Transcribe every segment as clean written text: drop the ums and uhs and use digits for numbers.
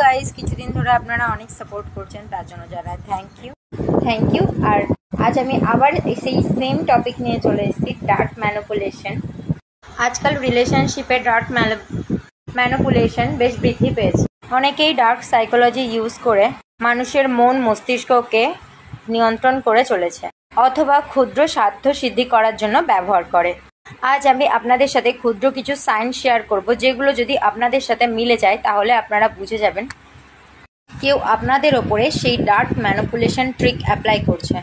Guys, কিছুদিন ধরে আপনারা অনেক সাপোর্ট করছেন, তার জন্য জানাই থ্যাংক ইউ। আর আজ আমি আবার সেই সেম টপিক নিয়ে চলে এসেছি, ডার্ক ম্যানিপুলেশন। আজকাল রিলেশনশিপে ডার্ক ম্যানিপুলেশন বেশ বৃদ্ধি পেয়েছে। অনেকেই ডার্ক সাইকোলজি ইউজ করে মানুষের মন মস্তিষ্ককে নিয়ন্ত্রণ করে চলেছে, অথবা ক্ষুদ্র স্বার্থ সিদ্ধি করার জন্য ব্যবহার করে। আজ আমি আপনাদের সাথে ক্ষুদ্র কিছু সাইন শেয়ার করব, যেগুলো যদি আপনাদের সাথে মিলে যায় তাহলে আপনারা বুঝে যাবেন কেউ আপনাদের ওপরে সেই ডার্ক ম্যানিপুলেশন ট্রিক অ্যাপ্লাই করছে।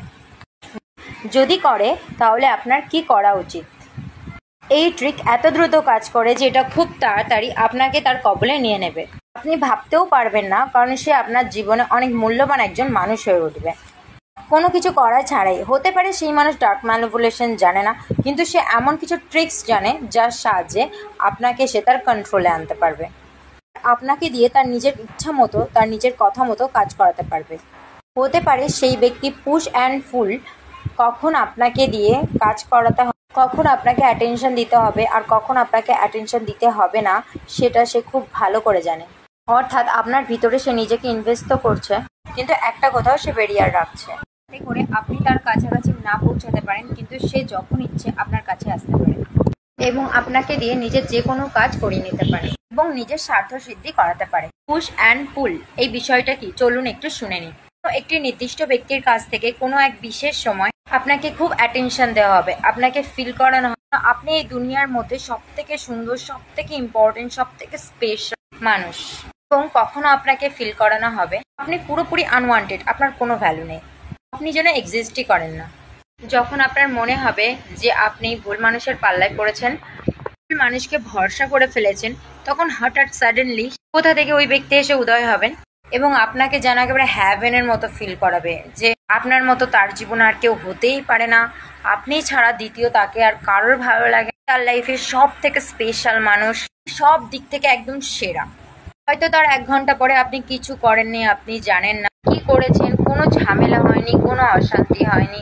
যদি করে তাহলে আপনার কি করা উচিত। এই ট্রিক এত দ্রুত কাজ করে যে এটা খুব তাড়াতাড়ি আপনাকে তার কবলে নিয়ে নেবে। আপনি ভাবতেও পারবেন না, কারণ সে আপনার জীবনে অনেক মূল্যবান একজন মানুষ হয়ে উঠবে কোনো কিছু করা ছাড়াই। হতে পারে সেই মানুষ ডার্ক ম্যানিপুলেশন জানে না, কিন্তু সে এমন কিছু ট্রিক্স জানে যার সাহায্যে আপনাকে সে তার কন্ট্রোলে আনতে পারবে। আপনাকে দিয়ে তার নিজের ইচ্ছা মতো, তার নিজের কথা মতো কাজ করাতে পারবে। হতে পারে সেই ব্যক্তি পুশ অ্যান্ড পুল, কখন আপনাকে দিয়ে কাজ করাতে হবে, কখন আপনাকে অ্যাটেনশন দিতে হবে আর কখন আপনাকে অ্যাটেনশন দিতে হবে না, সেটা সে খুব ভালো করে জানে। অর্থাৎ আপনার ভিতরে সে নিজেকে ইনভেস্ট তো করছে, কিন্তু একটা কোথাও সে ব্যারিয়ার রাখছে, যাতে করে আপনি তার কাছাকাছি না পৌঁছাতে পারেন, কিন্তু সে যখন ইচ্ছে আপনার কাছে আসতে পারে এবং আপনাকে দিয়ে নিজের যে কোনো কাজ করিয়ে নিতে পারে এবং নিজের স্বার্থ সিদ্ধি করাতে পারে। পুশ অ্যান্ড পুল এই বিষয়টা কি, চলুন একটু শুনে নিই। একটি নির্দিষ্ট ব্যক্তির কাছ থেকে কোনো এক বিশেষ সময় আপনাকে খুব অ্যাটেনশন দেওয়া হবে, আপনাকে ফিল করানো হবে আপনি এই দুনিয়ার মধ্যে সব থেকে সুন্দর, সব থেকে ইম্পর্টেন্ট, সব থেকে স্পেশাল মানুষ, এবং কখনো আপনাকে ফিল করানো হবে আপনি পুরোপুরি আনওয়ান্টেড, আপনার কোনো ভ্যালু নেই, আপনি যেন এক্সিস্টই করেন না। যখন আপনার মনে হবে যে আপনি ভুল মানুষের পাল্লায় পড়েছেন, ভুল মানুষকে ভরসা করে ফেলেছেন, তখন হঠাৎ সাডেনলি কোথা থেকে ওই ব্যক্তি এসে উদয় হবেন এবং আপনাকে যেন একেবারে হ্যাভেনের মতো ফিল করাবে যে আপনার মতো তার জীবনে আর কেউ হতেই পারে না, আপনি ছাড়া দ্বিতীয় তাকে আর কারোর ভালো লাগে, তার লাইফের সব থেকে স্পেশাল মানুষ, সব দিক থেকে একদম সেরা। হয়তো তার 1 ঘন্টা পরে আপনি কিছু করেননি, আপনি জানেন না কি করেছেন, কোনো ঝামেলা হয়নি, কোনো অশান্তি হয়নি,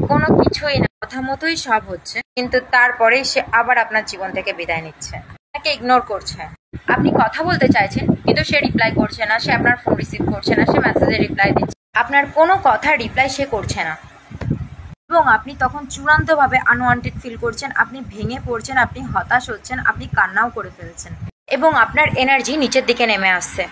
কোনো কিছুই না, কথা মতোই সব হচ্ছে, কিন্তু তারপরে সে আবার আপনার জীবন থেকে বিদায় নিচ্ছে, আপনাকে ইগনোর করছে। আপনি কথা বলতে চাইছেন কিন্তু সে রিপ্লাই করছে না, সে আপনার ফোন রিসিভ করছে না, সে মেসেজে রিপ্লাই দিচ্ছে, আপনার কোনো কথার রিপ্লাই সে করছে না, এবং আপনি তখন চূড়ান্তভাবে আনওয়ান্টেড ফিল করছেন, আপনি ভেঙে পড়ছেন, আপনি হতাশ হচ্ছেন, আপনি কান্নাও করে ফেলছেন এবং আপনার এনার্জি নিচের দিকে নেমে আসছে।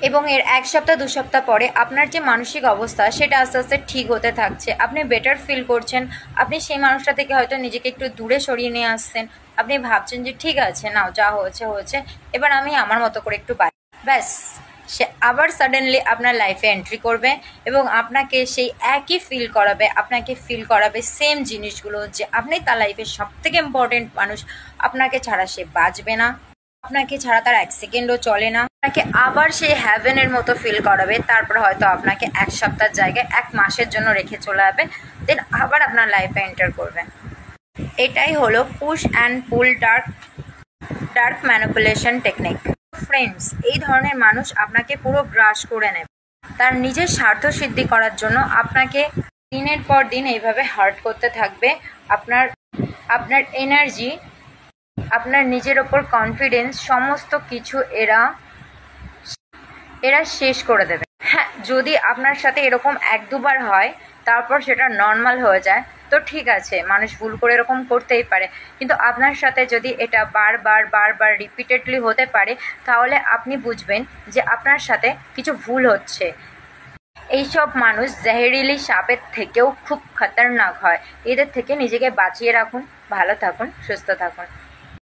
এবং এর 1 সপ্তাহ 2 সপ্তাহ পরে আপনার যে মানসিক অবস্থা সেটা আস্তে আস্তে ঠিক হতে থাকছে, আপনি বেটার ফিল করছেন, আপনি সেই মানুষটা থেকে হয়তো নিজেকে একটু দূরে সরিয়ে নিয়ে আসছেন, আপনি ভাবছেন যে ঠিক আছে, নাও যা হয়েছে হয়েছে, এবার আমি আমার মতো করে একটু ব্যাস সে আবার সাডেনলি আপনার লাইফে এন্ট্রি করবে এবং আপনাকে সেই একই ফিল করাবে, আপনাকে ফিল করাবে সেম জিনিসগুলো, যে আপনি তার লাইফের সব থেকে ইম্পর্টেন্ট মানুষ, আপনাকে ছাড়া সে বাঁচবে না, আপনাকে ছাড়া তার 1 সেকেন্ডও চলে না, আপনাকে আবার সেই হ্যাভেনের মতো ফিল করাবে, তারপর হয়তো আপনাকে 1 সপ্তাহের জায়গায় 1 মাসের জন্য রেখে চলে যাবে, দেন আবার আপনার লাইফে এন্টার করবে। এটাই হলো push and pool dark manipulation technique. Friends, এই ধরনের মানুষ আপনাকে পুরো গ্রাস করে নেবে, তার নিজের স্বার্থ সিদ্ধি করার জন্য আপনাকে দিনের পর দিন এইভাবে হার্ট করতে থাকবে, আপনার এনার্জি, আপনার নিজের ওপর কনফিডেন্স, সমস্ত কিছু এরা শেষ করে দেবে। হ্যাঁ, যদি আপনার সাথে এরকম 1-2 বার হয়, তারপর সেটা নর্মাল হয়ে যায়, তো ঠিক আছে, মানুষ ভুল করে এরকম করতেই পারে, কিন্তু আপনার সাথে যদি এটা বারবার রিপিটেডলি হতে পারে, তাহলে আপনি বুঝবেন যে আপনার সাথে কিছু ভুল হচ্ছে। এইসব মানুষ জেহেরিলি সাপের থেকেও খুব খতরনাক হয়, এদের থেকে নিজেকে বাঁচিয়ে রাখুন। ভালো থাকুন, সুস্থ থাকুন।